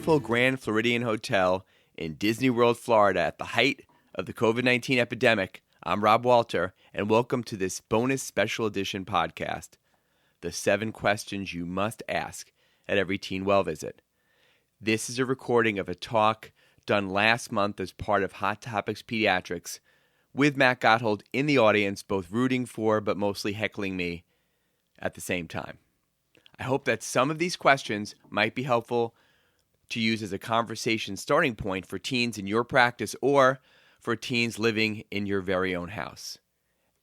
beautiful Grand Floridian Hotel in Disney World, Florida at the height of the COVID-19 epidemic. I'm Rob Walter, and welcome to this bonus special edition podcast, The 7 Questions You Must Ask at Every Teen Well Visit. This is a recording of a talk done last month as part of Hot Topics Pediatrics with Matt Gotthold in the audience, both rooting for but mostly heckling me at the same time. I hope that some of these questions might be helpful to use as a conversation starting point for teens in your practice or for teens living in your very own house.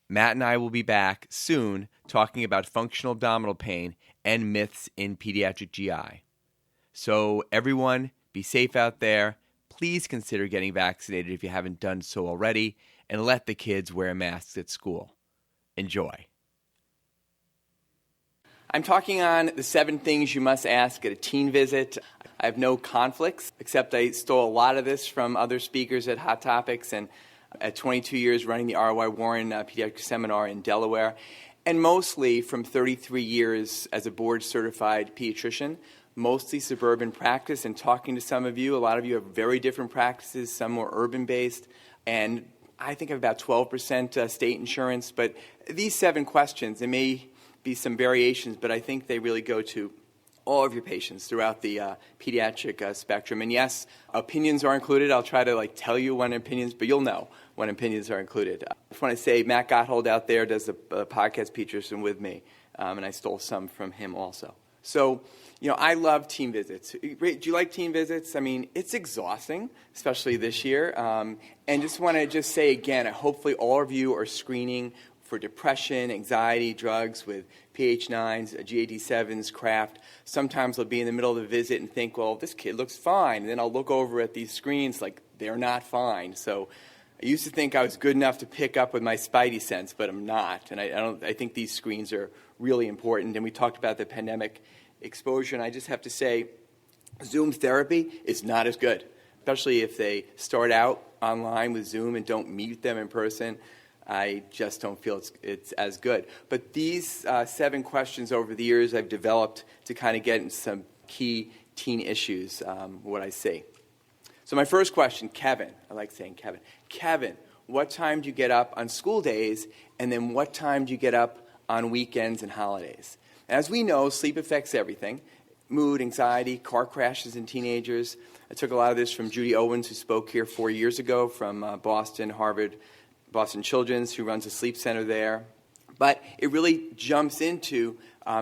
Matt and I will be back soon talking about functional abdominal pain and myths in pediatric GI. So everyone, be safe out there. Please consider getting vaccinated if you haven't done so already, and let the kids wear masks at school. Enjoy. I'm talking on the 7 things you must ask at a teen visit. I have no conflicts, except I stole a lot of this from other speakers at Hot Topics and at 22 years running the R.Y. Warren Pediatric Seminar in Delaware, and mostly from 33 years as a board-certified pediatrician, mostly suburban practice, and talking to some of you. A lot of you have very different practices, some more urban-based, and I think I have about 12% state insurance. But these 7 questions, they may be some variations, but I think they really go to all of your patients throughout the pediatric spectrum. And yes, opinions are included. I'll try to tell you when opinions, but you'll know when opinions are included. I just want to say Matt Gotthold out there does a podcast pediatrician with me, and I stole some from him also. So, I love teen visits. Do you like teen visits? I mean, it's exhausting, especially this year. And just want to say again, hopefully all of you are screening for depression, anxiety, drugs with PH9s, GAD7s, craft. Sometimes I'll be in the middle of the visit and think, well, this kid looks fine. And then I'll look over at these screens like they're not fine. So I used to think I was good enough to pick up with my spidey sense, but I'm not. And I think these screens are really important. And we talked about the pandemic exposure, and I just have to say, Zoom therapy is not as good, especially if they start out online with Zoom and don't meet them in person. I just don't feel it's as good. But these 7 questions over the years I've developed to kind of get into some key teen issues, what I see. So my first question, Kevin. I like saying Kevin. Kevin, what time do you get up on school days, and then what time do you get up on weekends and holidays? As we know, sleep affects everything. Mood, anxiety, car crashes in teenagers. I took a lot of this from Judy Owens, who spoke here 4 years ago from Boston, Harvard, Boston Children's, who runs a sleep center there. But it really jumps into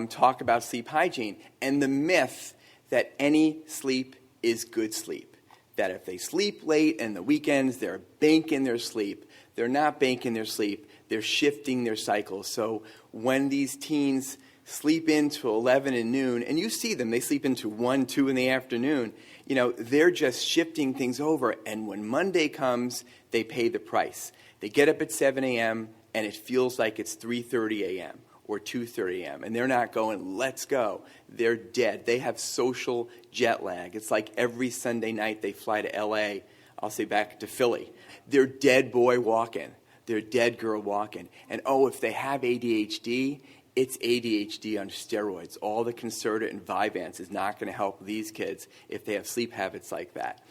talk about sleep hygiene and the myth that any sleep is good sleep. That if they sleep late and the weekends, they're banking their sleep. They're not banking their sleep. They're shifting their cycles. So when these teens sleep into 11 and noon, and you see them, they sleep into 1, 2 in the afternoon, they're just shifting things over. And when Monday comes, they pay the price. They get up at 7 a.m., and it feels like it's 3:30 a.m. or 2:30 a.m., and they're not going, let's go. They're dead. They have social jet lag. It's like every Sunday night they fly to L.A., I'll say back to Philly. They're dead boy walking. They're dead girl walking. And, if they have ADHD, it's ADHD on steroids. All the Concerta and Vyvanse is not going to help these kids if they have sleep habits like that.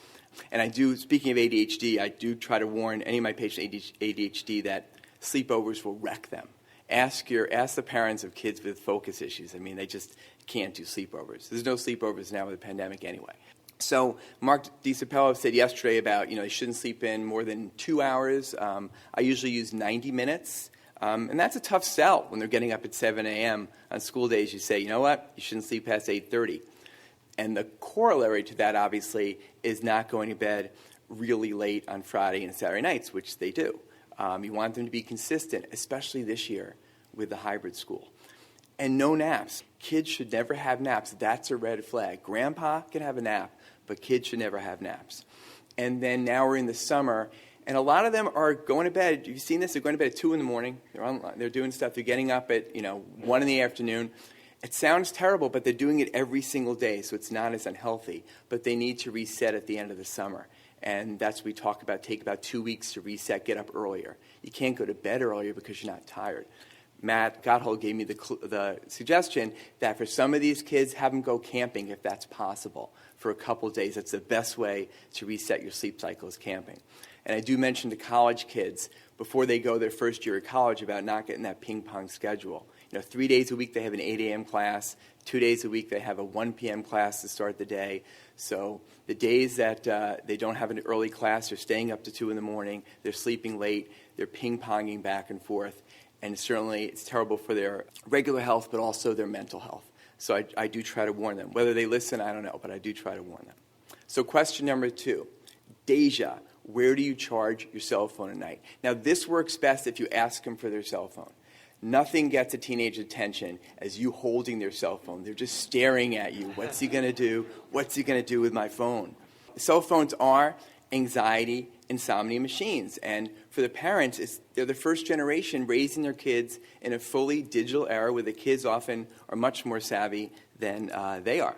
And speaking of ADHD, I do try to warn any of my patients with ADHD that sleepovers will wreck them. Ask the parents of kids with focus issues. I mean, they just can't do sleepovers. There's no sleepovers now with the pandemic anyway. So Mark DiCapello said yesterday about, they shouldn't sleep in more than 2 hours. I usually use 90 minutes. And that's a tough sell when they're getting up at 7 a.m. on school days. You say, you know what, you shouldn't sleep past 8:30. And the corollary to that, obviously, is not going to bed really late on Friday and Saturday nights, which they do. You want them to be consistent, especially this year with the hybrid school. And no naps. Kids should never have naps. That's a red flag. Grandpa can have a nap, but kids should never have naps. And then now we're in the summer, and a lot of them are going to bed. You've seen this. They're going to bed at 2 in the morning. They're doing stuff. They're getting up at 1 in the afternoon. It sounds terrible, but they're doing it every single day, so it's not as unhealthy. But they need to reset at the end of the summer. And that's what we talk about. Take about 2 weeks to reset, get up earlier. You can't go to bed earlier because you're not tired. Matt Gotthold gave me the suggestion that for some of these kids, have them go camping if that's possible for a couple days. That's the best way to reset your sleep cycle is camping. And I do mention to college kids before they go their first year of college about not getting that ping pong schedule. 3 days a week they have an 8 a.m. class. 2 days a week they have a 1 p.m. class to start the day. So the days that they don't have an early class, they're staying up to 2 in the morning, they're sleeping late, they're ping-ponging back and forth. And certainly it's terrible for their regular health, but also their mental health. So I do try to warn them. Whether they listen, I don't know, but I do try to warn them. So question number 2, Deja, where do you charge your cell phone at night? Now this works best if you ask them for their cell phone. Nothing gets a teenager's attention as you holding their cell phone. They're just staring at you. What's he going to do? What's he going to do with my phone? Cell phones are anxiety, insomnia machines. And for the parents, they're the first generation raising their kids in a fully digital era where the kids often are much more savvy than they are.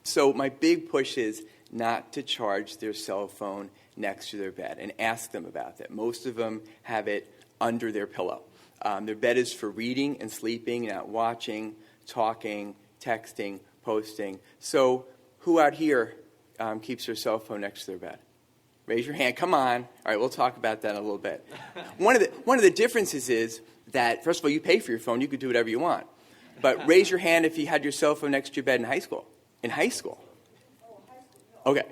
So my big push is not to charge their cell phone next to their bed and ask them about that. Most of them have it under their pillow. Their bed is for reading and sleeping, not watching, talking, texting, posting. So who out here keeps their cell phone next to their bed? Raise your hand. Come on. All right, we'll talk about that in a little bit. One of the differences is that, first of all, you pay for your phone. You could do whatever you want. But raise your hand if you had your cell phone next to your bed in high school. In high school. Okay.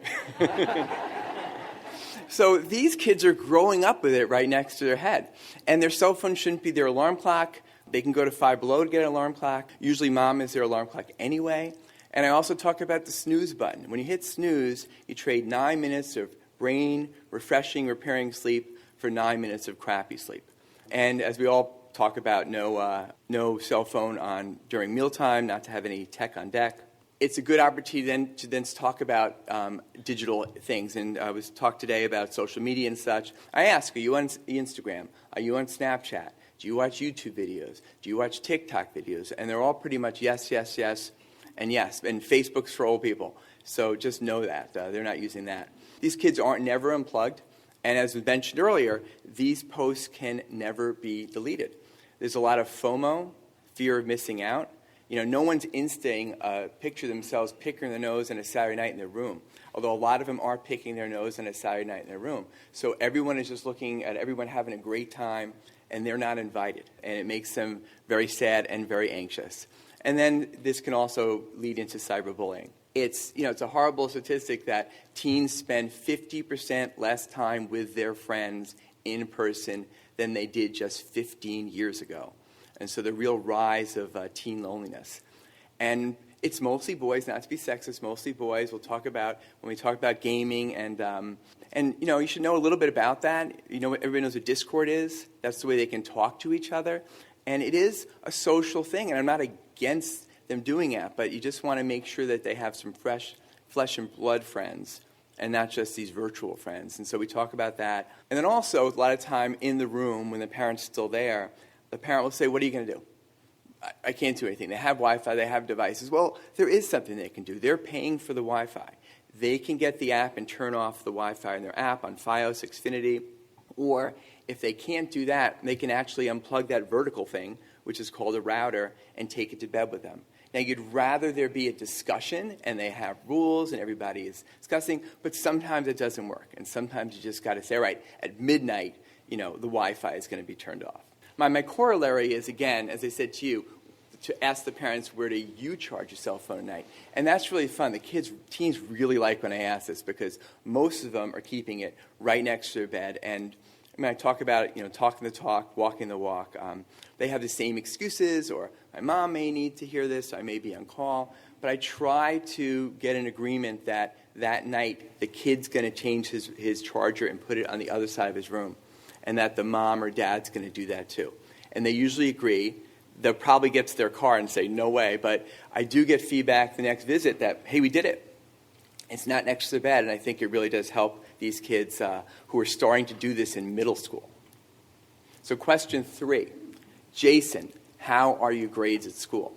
So these kids are growing up with it right next to their head. And their cell phone shouldn't be their alarm clock. They can go to Five Below to get an alarm clock. Usually mom is their alarm clock anyway. And I also talk about the snooze button. When you hit snooze, you trade 9 minutes of brain refreshing, repairing sleep for 9 minutes of crappy sleep. And as we all talk about, no cell phone during mealtime, not to have any tech on deck. It's a good opportunity to talk about digital things. And I was talked today about social media and such. I ask, are you on Instagram? Are you on Snapchat? Do you watch YouTube videos? Do you watch TikTok videos? And they're all pretty much yes, yes, yes, and yes. And Facebook's for old people. So just know that. They're not using that. These kids aren't never unplugged. And as was mentioned earlier, these posts can never be deleted. There's a lot of FOMO, fear of missing out. No one's insting a picture of themselves picking their nose on a Saturday night in their room, although a lot of them are picking their nose on a Saturday night in their room. So everyone is just looking at everyone having a great time, and they're not invited. And it makes them very sad and very anxious. And then this can also lead into cyberbullying. It's a horrible statistic that teens spend 50% less time with their friends in person than they did just 15 years ago. And so the real rise of teen loneliness. And it's mostly boys, not to be sexist, mostly boys. We'll talk about, when we talk about gaming, and you should know a little bit about that. Everybody knows what Discord is. That's the way they can talk to each other. And it is a social thing, and I'm not against them doing that, but you just want to make sure that they have some fresh flesh and blood friends and not just these virtual friends. And so we talk about that. And then also, a lot of time in the room, when the parent's still there, the parent will say, what are you going to do? I can't do anything. They have Wi-Fi, they have devices. Well, there is something they can do. They're paying for the Wi-Fi. They can get the app and turn off the Wi-Fi in their app on Fios, Xfinity. Or if they can't do that, they can actually unplug that vertical thing, which is called a router, and take it to bed with them. Now, you'd rather there be a discussion, and they have rules, and everybody is discussing, but sometimes it doesn't work. And sometimes you just got to say, all right, at midnight, the Wi-Fi is going to be turned off. My corollary is, again, as I said to you, to ask the parents, where do you charge your cell phone at night? And that's really fun. Teens really like when I ask this because most of them are keeping it right next to their bed. And I talk about it, talking the talk, walking the walk. They have the same excuses, or my mom may need to hear this, I may be on call. But I try to get an agreement that night the kid's going to change his charger and put it on the other side of his room, and that the mom or dad's going to do that too. And they usually agree. They'll probably get to their car and say, no way. But I do get feedback the next visit that, hey, we did it. It's not next to the bed. And I think it really does help these kids who are starting to do this in middle school. So question 3, Jason, how are your grades at school?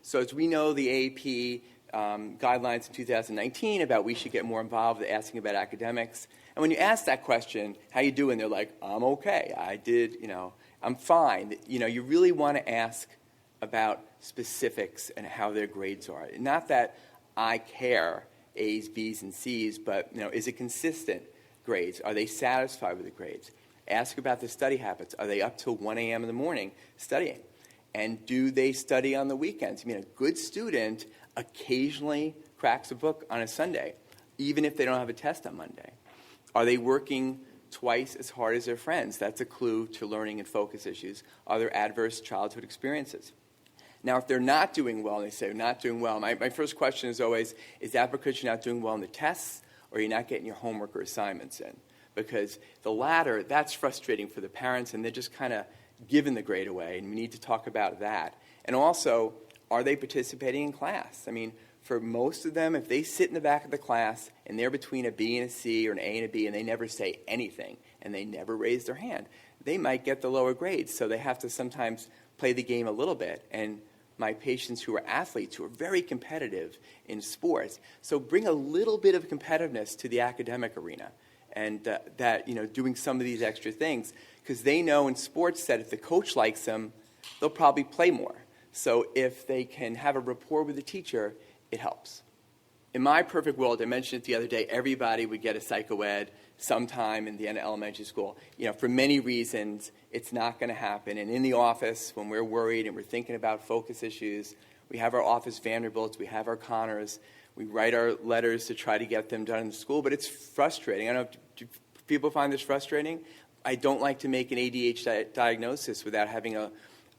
So as we know, the AAP guidelines in 2019 about we should get more involved with asking about academics. And when you ask that question, how you doing, they're like, I'm okay. I did, I'm fine. You really want to ask about specifics and how their grades are. Not that I care A's, B's, and C's, but is it consistent grades? Are they satisfied with the grades? Ask about their study habits. Are they up till 1 a.m. in the morning studying? And do they study on the weekends? A good student occasionally cracks a book on a Sunday, even if they don't have a test on Monday. Are they working twice as hard as their friends? That's a clue to learning and focus issues. Are there adverse childhood experiences? Now, if they're not doing well, and they say they're not doing well, my first question is always, is that because you're not doing well in the tests, or you're not getting your homework or assignments in? Because the latter, that's frustrating for the parents, and they're just kind of giving the grade away, and we need to talk about that. And also, are they participating in class? For most of them, if they sit in the back of the class, and they're between a B and a C, or an A and a B, and they never say anything, and they never raise their hand, they might get the lower grades, so they have to sometimes play the game a little bit. And my patients who are athletes, who are very competitive in sports, so bring a little bit of competitiveness to the academic arena. And doing some of these extra things, because they know in sports that if the coach likes them, they'll probably play more. So if they can have a rapport with the teacher, it helps. In my perfect world, I mentioned it the other day, everybody would get a psychoed sometime in the end of elementary school. For many reasons, it's not going to happen. And in the office, when we're worried and we're thinking about focus issues, we have our office Vanderbilts, we have our Connors. We write our letters to try to get them done in the school, but it's frustrating. I don't know, do people find this frustrating? I don't like to make an ADHD diagnosis without having an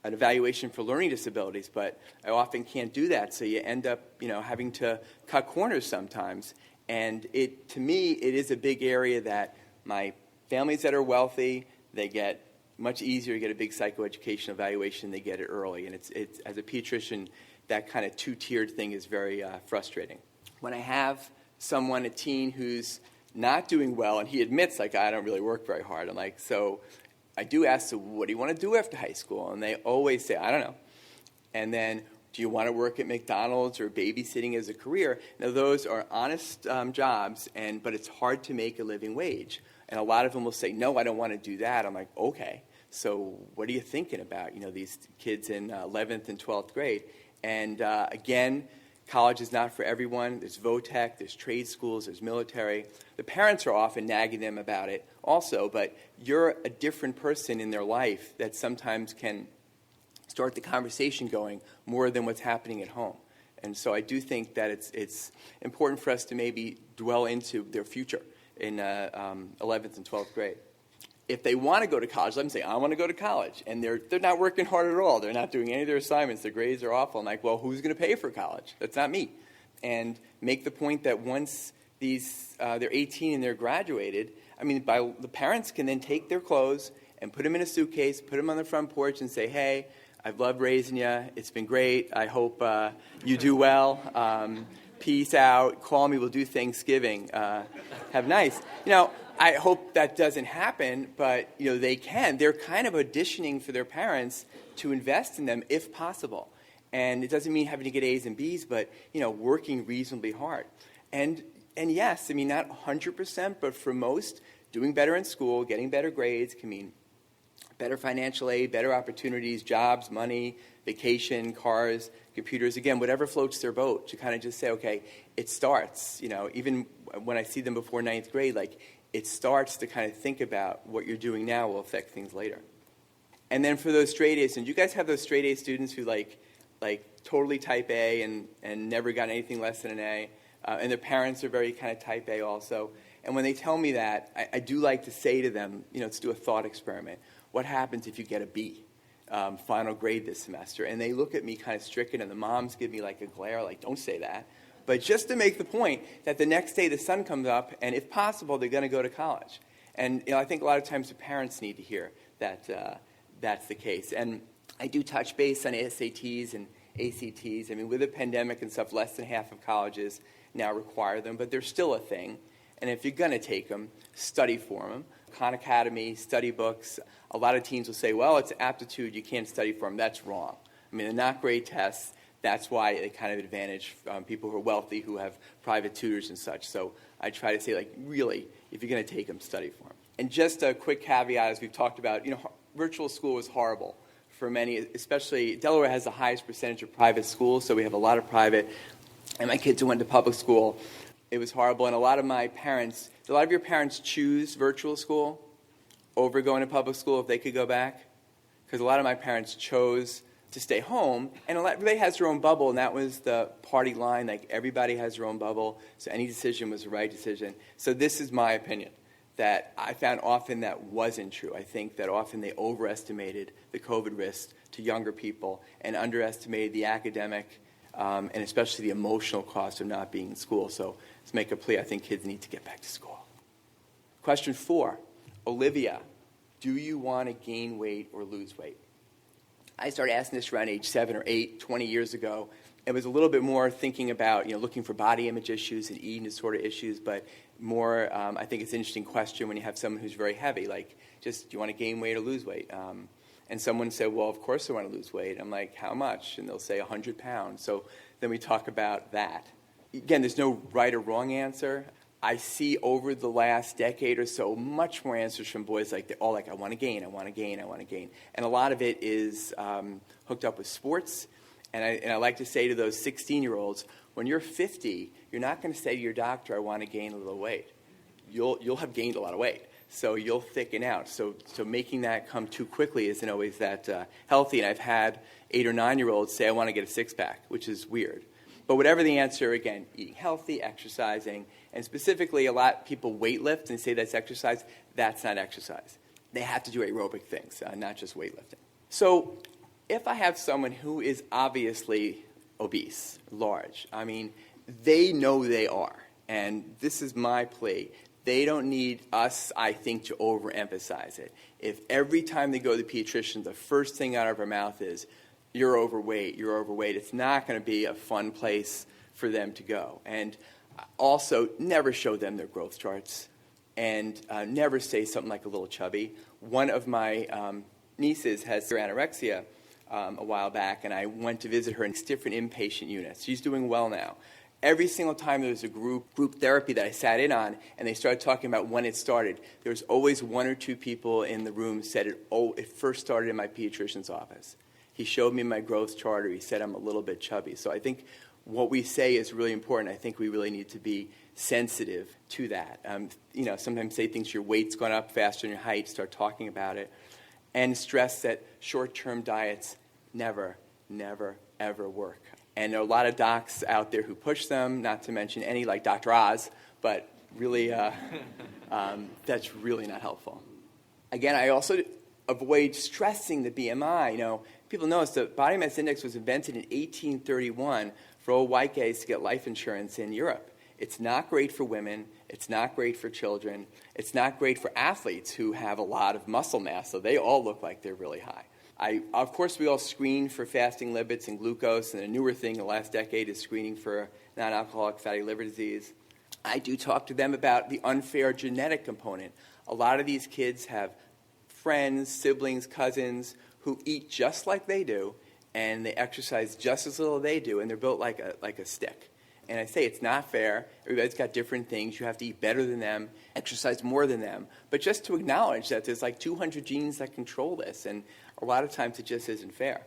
evaluation for learning disabilities, but I often can't do that, so you end up having to cut corners sometimes. And to me, it is a big area that my families that are wealthy, they get much easier to get a big psychoeducation evaluation. They get it early, and it's as a pediatrician, that kind of two-tiered thing is very frustrating. When I have someone, a teen, who's not doing well, and he admits, I don't really work very hard, I'm like, so I do ask, so what do you want to do after high school? And they always say, I don't know. And then, do you want to work at McDonald's or babysitting as a career? Now, those are honest jobs, but it's hard to make a living wage. And a lot of them will say, no, I don't want to do that. I'm like, okay, so what are you thinking about? These kids in 11th and 12th grade. And again, college is not for everyone. There's VOTEC, there's trade schools, there's military. The parents are often nagging them about it also, but you're a different person in their life that sometimes can start the conversation going more than what's happening at home. And so I do think that it's important for us to maybe dwell into their future in 11th and 12th grade. If they want to go to college, let them say, I want to go to college. And they're not working hard at all. They're not doing any of their assignments. Their grades are awful. I'm like, well, who's going to pay for college? That's not me. And make the point that once they're 18 and they're graduated, the parents can then take their clothes and put them in a suitcase, put them on the front porch and say, hey, I've loved raising you. It's been great. I hope you do well. Peace out. Call me. We'll do Thanksgiving. Have nice. I hope that doesn't happen, but they can. They're kind of auditioning for their parents to invest in them if possible. And it doesn't mean having to get A's and B's, but working reasonably hard. And yes, not 100%, but for most, doing better in school, getting better grades can mean better financial aid, better opportunities, jobs, money, vacation, cars, computers, again, whatever floats their boat, to kind of just say, okay, it starts. Even when I see them before 9th grade, it starts to kind of think about what you're doing now will affect things later. And then for those straight A students, you guys have those straight A students who like totally type A and never got anything less than an A, and their parents are very kind of type A also. And when they tell me that, I do like to say to them, let's do a thought experiment. What happens if you get a B, final grade this semester? And they look at me kind of stricken, and the moms give me a glare, don't say that. But just to make the point that the next day the sun comes up, and if possible, they're going to go to college. And I think a lot of times the parents need to hear that that's the case. And I do touch base on SATs and ACTs. With the pandemic and stuff, less than half of colleges now require them, but they're still a thing. And if you're going to take them, study for them. Khan Academy, study books. A lot of teens will say, well, it's aptitude, you can't study for them. That's wrong. They're not great tests. That's why they kind of advantage people who are wealthy, who have private tutors and such. So I try to say, really, if you're going to take them, study for them. And just a quick caveat, as we've talked about, virtual school was horrible for many, especially Delaware has the highest percentage of private schools, so we have a lot of private. And my kids who went to public school, it was horrible. And a lot of your parents choose virtual school over going to public school if they could go back? Because a lot of my parents chose to stay home, and everybody has their own bubble, and that was the party line, like everybody has their own bubble, so any decision was the right decision. So this is my opinion, that I found often that wasn't true. I think that often they overestimated the COVID risks to younger people and underestimated the academic and especially the emotional cost of not being in school. So let's make it clear, I think kids need to get back to school. Question 4, Olivia, do you want to gain weight or lose weight? I started asking this around age 7 or 8, 20 years ago. It was a little bit more thinking about, looking for body image issues and eating disorder issues, but more, I think it's an interesting question when you have someone who's very heavy, like, just, do you want to gain weight or lose weight? And someone said, well, of course I want to lose weight. I'm like, how much? And they'll say 100 pounds. So then we talk about that. Again, there's no right or wrong answer. I see over the last decade or so much more answers from boys like they're all like, I want to gain, I want to gain, I want to gain. And a lot of it is hooked up with sports. And I like to say to those 16-year-olds, when you're 50, you're not going to say to your doctor, I want to gain a little weight. You'll have gained a lot of weight. So you'll thicken out. So making that come too quickly isn't always that healthy. And I've had 8 or 9-year-olds say, I want to get a six-pack, which is weird. But whatever the answer, again, eating healthy, exercising, and specifically a lot of people weight lift and say that's exercise. That's not exercise. They have to do aerobic things, not just weightlifting. So if I have someone who is obviously obese, large, I mean, they know they are. And this is my plea. They don't need us, I think, to overemphasize it. If every time they go to the pediatrician, the first thing out of our mouth is, you're overweight, it's not going to be a fun place for them to go. And also, never show them their growth charts and never say something like a little chubby. One of my nieces has anorexia a while back, and I went to visit her in different inpatient units. She's doing well now. Every single time there was a group therapy that I sat in on, and they started talking about when it started, there was always 1 or 2 people in the room said, it first started in my pediatrician's office. He showed me my growth chart, or he said I'm a little bit chubby. So I think what we say is really important. I think we really need to be sensitive to that. Sometimes say things, your weight's gone up faster than your height, start talking about it. And stress that short-term diets never, ever work. And there are a lot of docs out there who push them, not to mention any like Dr. Oz, but really that's really not helpful. Again, I also avoid stressing the BMI. People notice the body mass index was invented in 1831 for old white guys to get life insurance in Europe. It's not great for women. It's not great for children. It's not great for athletes who have a lot of muscle mass, so they all look like they're really high. Of course, we all screen for fasting lipids and glucose, and a newer thing in the last decade is screening for non-alcoholic fatty liver disease. I do talk to them about the unfair genetic component. A lot of these kids have friends, siblings, cousins who eat just like they do, and they exercise just as little as they do, and they're built like a stick. And I say it's not fair. Everybody's got different things. You have to eat better than them, exercise more than them. But just to acknowledge that there's like 200 genes that control this, and a lot of times it just isn't fair.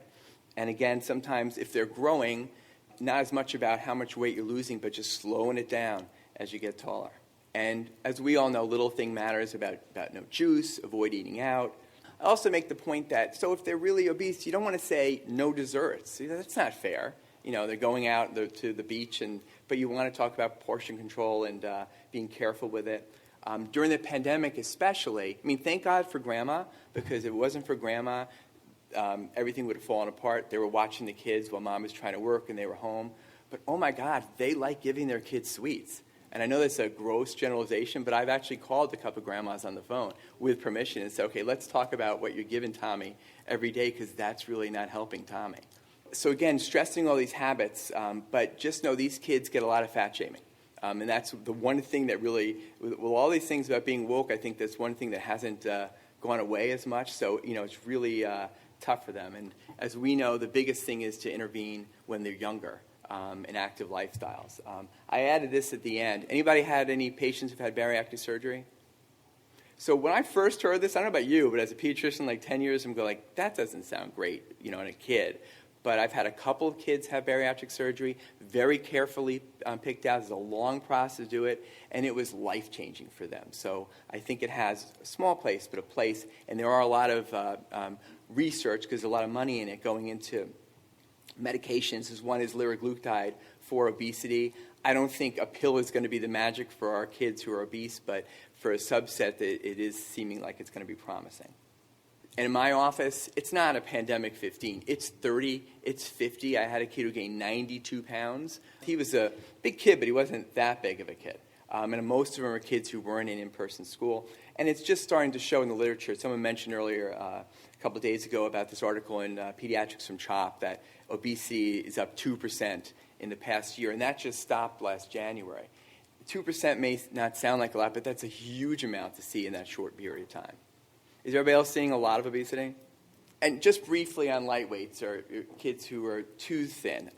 And again, sometimes if they're growing, not as much about how much weight you're losing, but just slowing it down as you get taller. And as we all know, little thing matters about no juice, avoid eating out. I also make the point that, so if they're really obese, you don't want to say no desserts. That's not fair. They're going out to the beach, but you want to talk about portion control and being careful with it. During the pandemic especially, thank God for Grandma, because if it wasn't for Grandma, everything would have fallen apart. They were watching the kids while Mom was trying to work and they were home. But oh my God, they like giving their kids sweets. And I know that's a gross generalization, but I've actually called a couple of grandmas on the phone with permission and said, okay, let's talk about what you're giving Tommy every day, because that's really not helping Tommy. So again, stressing all these habits, but just know these kids get a lot of fat shaming. And that's the one thing that really, with all these things about being woke, I think that's one thing that hasn't gone away as much. So, it's really tough for them. And as we know, the biggest thing is to intervene when they're younger in active lifestyles. I added this at the end. Anybody had any patients who've had bariatric surgery? So when I first heard this, I don't know about you, but as a pediatrician, like 10 years, I'm going like, that doesn't sound great, in a kid. But I've had a couple of kids have bariatric surgery, very carefully picked out. It's a long process to do it, and it was life-changing for them. So I think it has a small place, but a place. And there are a lot of research, because there's a lot of money in it, going into medications. One is liraglutide for obesity. I don't think a pill is going to be the magic for our kids who are obese, but for a subset, it is seeming like it's going to be promising. And in my office, it's not a pandemic 15. It's 30, it's 50. I had a kid who gained 92 pounds. He was a big kid, but he wasn't that big of a kid. And most of them are kids who weren't in in-person school. And it's just starting to show in the literature. Someone mentioned earlier a couple of days ago about this article in Pediatrics from CHOP that obesity is up 2% in the past year, and that just stopped last January. 2% may not sound like a lot, but that's a huge amount to see in that short period of time. Is everybody else seeing a lot of obesity? And just briefly on lightweights, or kids who are too thin.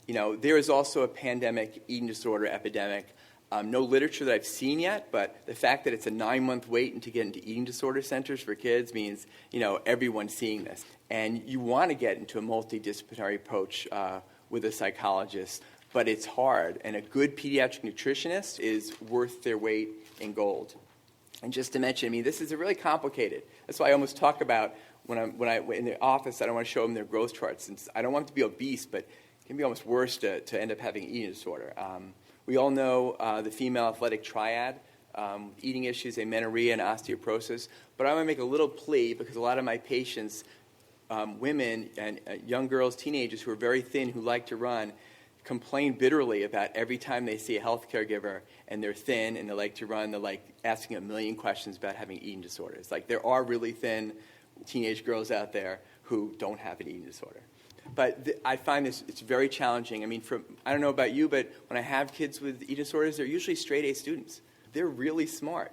There is also a pandemic eating disorder epidemic. No literature that I've seen yet, but the fact that it's a 9-month wait to get into eating disorder centers for kids means, everyone's seeing this. And you want to get into a multidisciplinary approach with a psychologist, but it's hard. And a good pediatric nutritionist is worth their weight in gold. And just to mention, this is really complicated. That's why I almost talk about when I in the office, I don't want to show them their growth charts. Since I don't want them to be obese, but it can be almost worse to end up having an eating disorder. We all know the female athletic triad, eating issues, amenorrhea, and osteoporosis. But I want to make a little plea because a lot of my patients, women and young girls, teenagers who are very thin, who like to run, complain bitterly about every time they see a health caregiver and they're thin and they like to run, they're like asking a million questions about having eating disorders. Like there are really thin teenage girls out there who don't have an eating disorder. But I find it's very challenging. I don't know about you, but when I have kids with eating disorders, they're usually straight A students. They're really smart.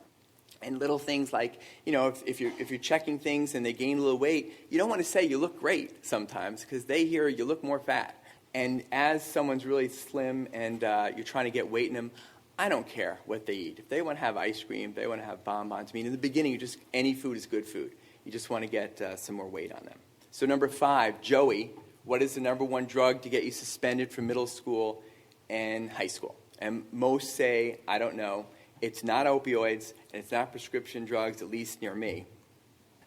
And little things like, if you're checking things and they gain a little weight, you don't want to say you look great sometimes because they hear you look more fat. And as someone's really slim and you're trying to get weight in them, I don't care what they eat. If they want to have ice cream, they want to have bonbons. In the beginning, any food is good food. You just want to get some more weight on them. So number 5, Joey, what is the number one drug to get you suspended from middle school and high school? And most say, I don't know. It's not opioids, and it's not prescription drugs, at least near me.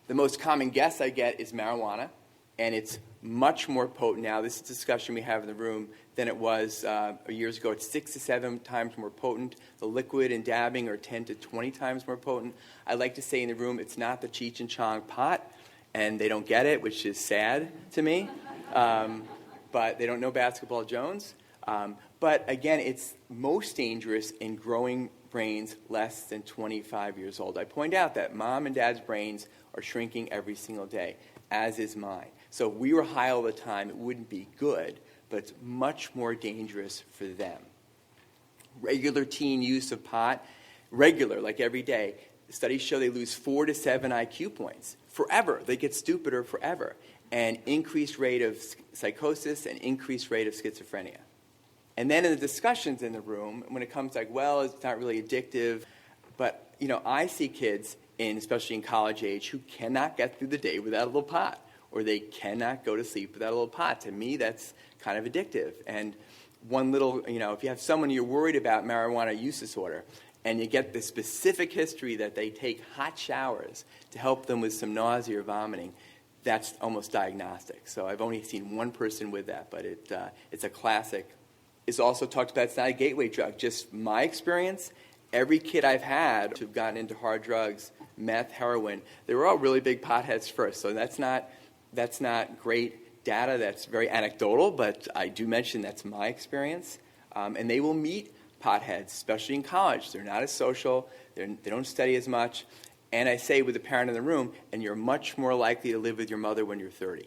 The most common guess I get is marijuana, and it's much more potent now. This is a discussion we have in the room than it was years ago. It's 6 to 7 times more potent. The liquid and dabbing are 10 to 20 times more potent. I like to say in the room, it's not the Cheech and Chong pot, and they don't get it, which is sad to me. But they don't know Basketball Jones. But again, it's most dangerous in growing brains less than 25 years old. I point out that mom and dad's brains are shrinking every single day, as is mine. So if we were high all the time, it wouldn't be good, but it's much more dangerous for them. Regular teen use of pot, like every day, studies show they lose 4 to 7 IQ points forever. They get stupider forever. And increased rate of psychosis and increased rate of schizophrenia. And then in the discussions in the room, when it comes it's not really addictive, but, I see kids, especially in college age, who cannot get through the day without a little pot, or they cannot go to sleep without a little pot. To me, that's kind of addictive. And one little, if you have someone you're worried about marijuana use disorder, and you get the specific history that they take hot showers to help them with some nausea or vomiting, that's almost diagnostic. So I've only seen one person with that, but it's a classic. It's also talked about it's not a gateway drug. Just my experience, every kid I've had who've gotten into hard drugs, meth, heroin, they were all really big potheads first. So that's not great data. That's very anecdotal, but I do mention that's my experience. And they will meet potheads, especially in college. They're not as social. They don't study as much. And I say with the parent in the room, and you're much more likely to live with your mother when you're 30.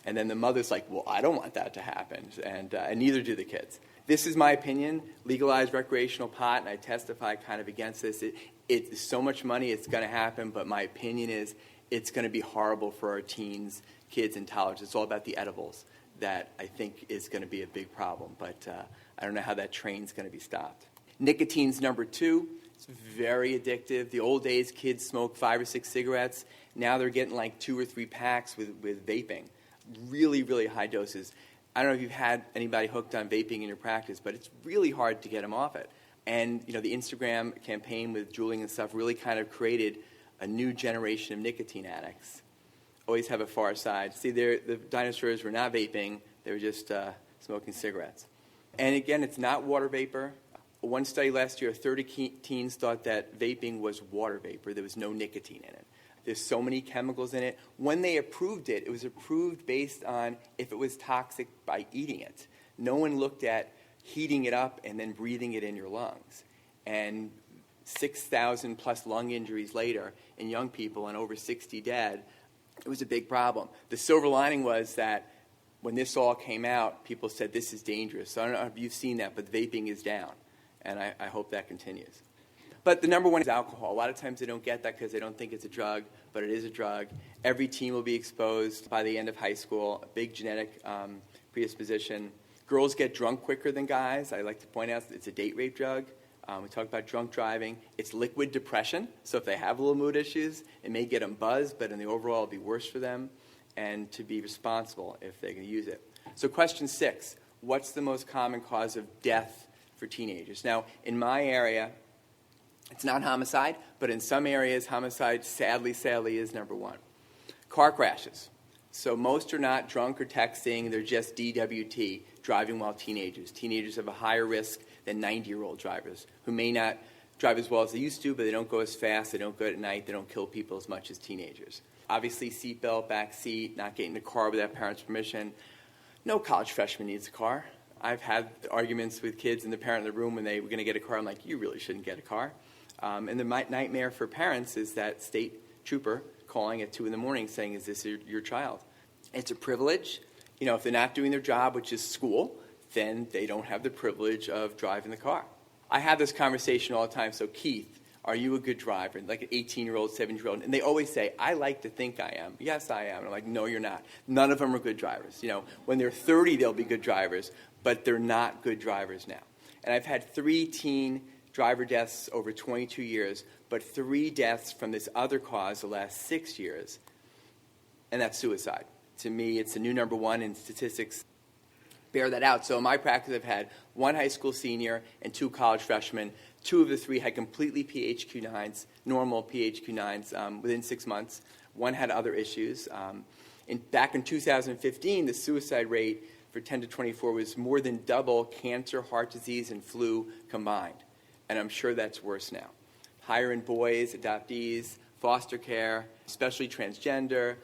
And then the mother's like, well, I don't want that to happen. And neither do the kids. This is my opinion, legalize recreational pot, and I testify kind of against this. It's so much money, it's going to happen, but my opinion is it's going to be horrible for our teens, kids, and toddlers. It's all about the edibles that I think is going to be a big problem. But I don't know how that train's going to be stopped. Nicotine's number 2. It's very addictive. The old days, kids smoked 5 or 6 cigarettes. Now they're getting like 2 or 3 packs with vaping. Really, really high doses. I don't know if you've had anybody hooked on vaping in your practice, but it's really hard to get them off it. And the Instagram campaign with Juuling and stuff really kind of created a new generation of nicotine addicts. Always have a far side. See, the dinosaurs were not vaping. They were just smoking cigarettes. And again, it's not water vapor. One study last year, 30 teens thought that vaping was water vapor. There was no nicotine in it. There's so many chemicals in it. When they approved it, it was approved based on if it was toxic by eating it. No one looked at heating it up and then breathing it in your lungs. And 6,000 plus lung injuries later in young people and over 60 dead, it was a big problem. The silver lining was that when this all came out, people said this is dangerous. So I don't know if you've seen that, but vaping is down. And I hope that continues. But the number one is alcohol. A lot of times they don't get that because they don't think it's a drug, but it is a drug. Every teen will be exposed by the end of high school, a big genetic predisposition. Girls get drunk quicker than guys. I like to point out it's a date rape drug. We talk about drunk driving. It's liquid depression. So if they have little mood issues, it may get them buzzed, but in the overall, it'll be worse for them. And to be responsible if they're going to use it. So question 6, what's the most common cause of death for teenagers? Now, in my area, it's not homicide, but in some areas, homicide sadly is number 1. Car crashes. So most are not drunk or texting. They're just DWT, driving while teenagers. Teenagers have a higher risk than 90-year-old drivers who may not drive as well as they used to, but they don't go as fast, they don't go at night, they don't kill people as much as teenagers. Obviously, seatbelt, back seat, not getting in the car without parents' permission. No college freshman needs a car. I've had arguments with kids and the parent in the room when they were going to get a car. I'm like, you really shouldn't get a car. And the nightmare for parents is that state trooper calling at 2 in the morning saying, is this your child? It's a privilege. If they're not doing their job, which is school, then they don't have the privilege of driving the car. I have this conversation all the time. So, Keith, are you a good driver? Like an 18-year-old, 17-year-old. And they always say, I like to think I am. Yes, I am. And I'm like, no, you're not. None of them are good drivers. When they're 30, they'll be good drivers, but they're not good drivers now. And I've had 3 teen driver deaths over 22 years, but 3 deaths from this other cause the last 6 years, and that's suicide. To me, it's the new number 1, and statistics bear that out. So in my practice, I've had 1 high school senior and 2 college freshmen. 2 of the 3 had completely PHQ-9s, normal PHQ-9s, within 6 months. 1 had other issues. Back in 2015, the suicide rate for 10 to 24 was more than double cancer, heart disease, and flu combined. And I'm sure that's worse now. Higher in boys, adoptees, foster care, especially transgender,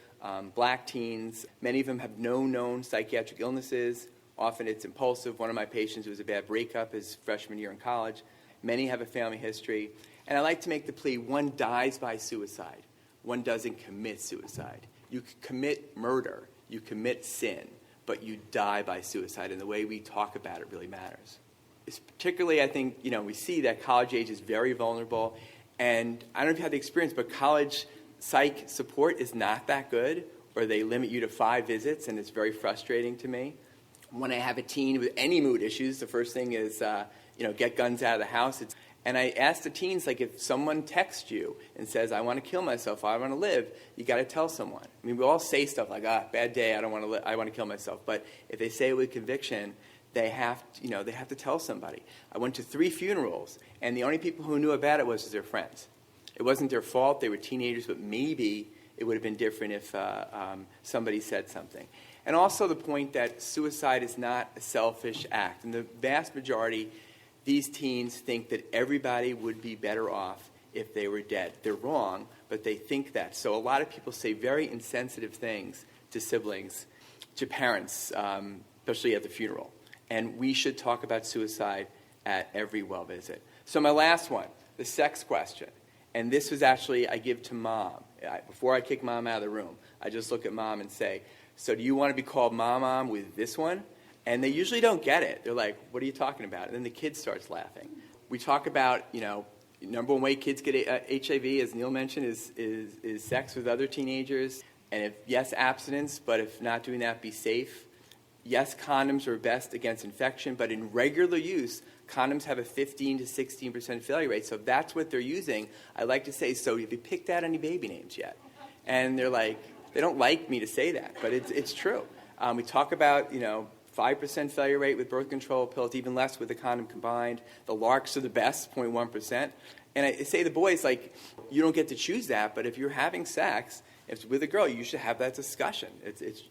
black teens. Many of them have no known psychiatric illnesses. Often it's impulsive. One of my patients, it was a bad breakup his freshman year in college. Many have a family history. And I like to make the plea, 1 dies by suicide. 1 doesn't commit suicide. You commit murder. You commit sin. But you die by suicide. And the way we talk about it really matters. It's particularly, I think, we see that college age is very vulnerable. And I don't know if you had the experience, but college psych support is not that good, or they limit you to 5 visits, and it's very frustrating to me. When I have a teen with any mood issues, the first thing is, get guns out of the house. And I ask the teens, if someone texts you and says, I want to kill myself, I want to live, you got to tell someone. I mean, we all say stuff like, bad day, I don't want to live, I want to kill myself. But if they say it with conviction, they have to tell somebody. I went to 3 funerals, and the only people who knew about it was their friends. It wasn't their fault. They were teenagers, but maybe it would have been different if somebody said something. And also the point that suicide is not a selfish act. In the vast majority, these teens think that everybody would be better off if they were dead. They're wrong, but they think that. So a lot of people say very insensitive things to siblings, to parents, especially at the funeral. And we should talk about suicide at every well visit. So my last one, the sex question. And this was actually, I give to mom. Before I kick mom out of the room, I just look at mom and say, so do you want to be called mom with this one? And they usually don't get it. They're like, what are you talking about? And then the kid starts laughing. We talk about, number 1 way kids get HIV, as Neil mentioned, is sex with other teenagers. And if yes, abstinence, but if not doing that, be safe. Yes, condoms are best against infection, but in regular use, Condoms have a 15 to 16% failure rate, so if that's what they're using, I like to say, so have you picked out any baby names yet? And they're like, they don't like me to say that, but it's true. We talk about, 5% failure rate with birth control pills, even less with the condom combined. The LARCs are the best, 0.1%. And I say to the boys, like, you don't get to choose that, but if you're having sex, if it's with a girl, you should have that discussion.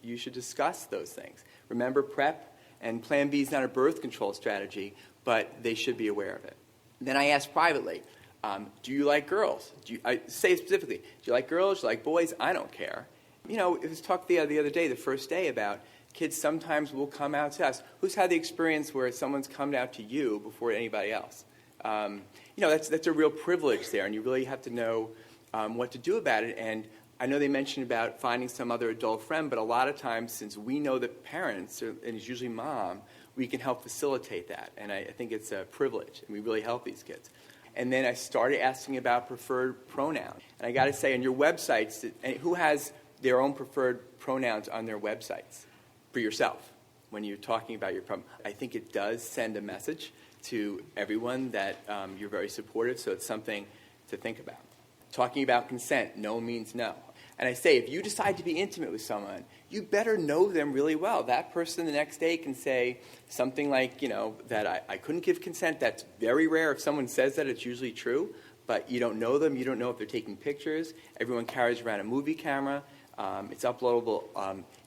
You should discuss those things. Remember, PrEP and Plan B is not a birth control strategy, but they should be aware of it. Then I ask privately, do you like girls? I say specifically, do you like girls? Do you like boys? I don't care. It was talked the other day, the first day, about kids sometimes will come out to us. Who's had the experience where someone's come out to you before anybody else? That's a real privilege there, and you really have to know what to do about it. And I know they mentioned about finding some other adult friend, but a lot of times, since we know the parents, and it's usually mom, we can help facilitate that. And I think it's a privilege, and we really help these kids. And then I started asking about preferred pronouns. And I got to say, on your websites, who has their own preferred pronouns on their websites for yourself when you're talking about your problem? I think it does send a message to everyone that you're very supportive, so it's something to think about. Talking about consent, no means no. And I say, if you decide to be intimate with someone, you better know them really well. That person the next day can say something like, that I couldn't give consent. That's very rare. If someone says that, it's usually true. But you don't know them. You don't know if they're taking pictures. Everyone carries around a movie camera. It's uploadable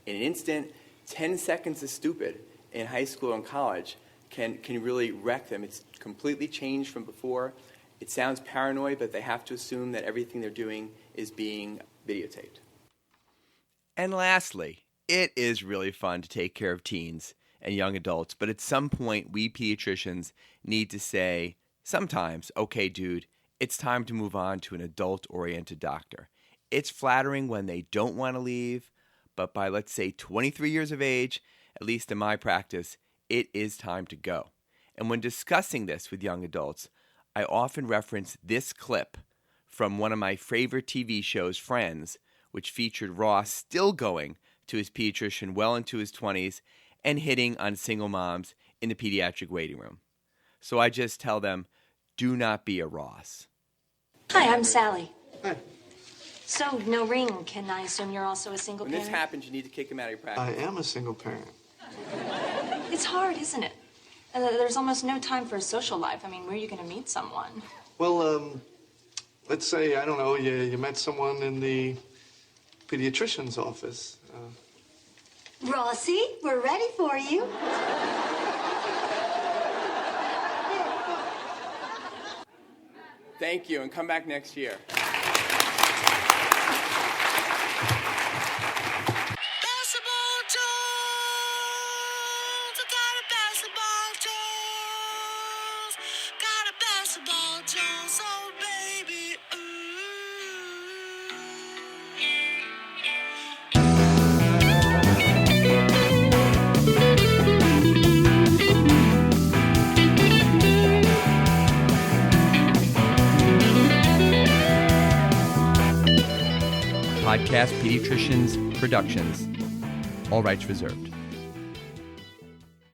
in an instant. 10 seconds is stupid in high school and college can really wreck them. It's completely changed from before. It sounds paranoid, but they have to assume that everything they're doing is being videotaped. And lastly, it is really fun to take care of teens and young adults, but at some point, we pediatricians need to say, sometimes, okay, dude, it's time to move on to an adult-oriented doctor. It's flattering when they don't want to leave, but by, let's say, 23 years of age, at least in my practice, it is time to go. And when discussing this with young adults, I often reference this clip from one of my favorite TV shows, Friends, which featured Ross still going to his pediatrician well into his 20s and hitting on single moms in the pediatric waiting room. So I just tell them, do not be a Ross. Hi, I'm Sally. Hi. So, no ring. Can I assume you're also a single When parent? this happens, you need to kick him out of your practice. I am a single parent. It's hard, isn't it? There's almost no time for a social life. I mean, where are you going to meet someone? Well, let's say, I don't know, you met someone in the pediatrician's office. Rossi, we're ready for you. Thank you, and come back next year. Podcast Pediatricians Productions. All rights reserved.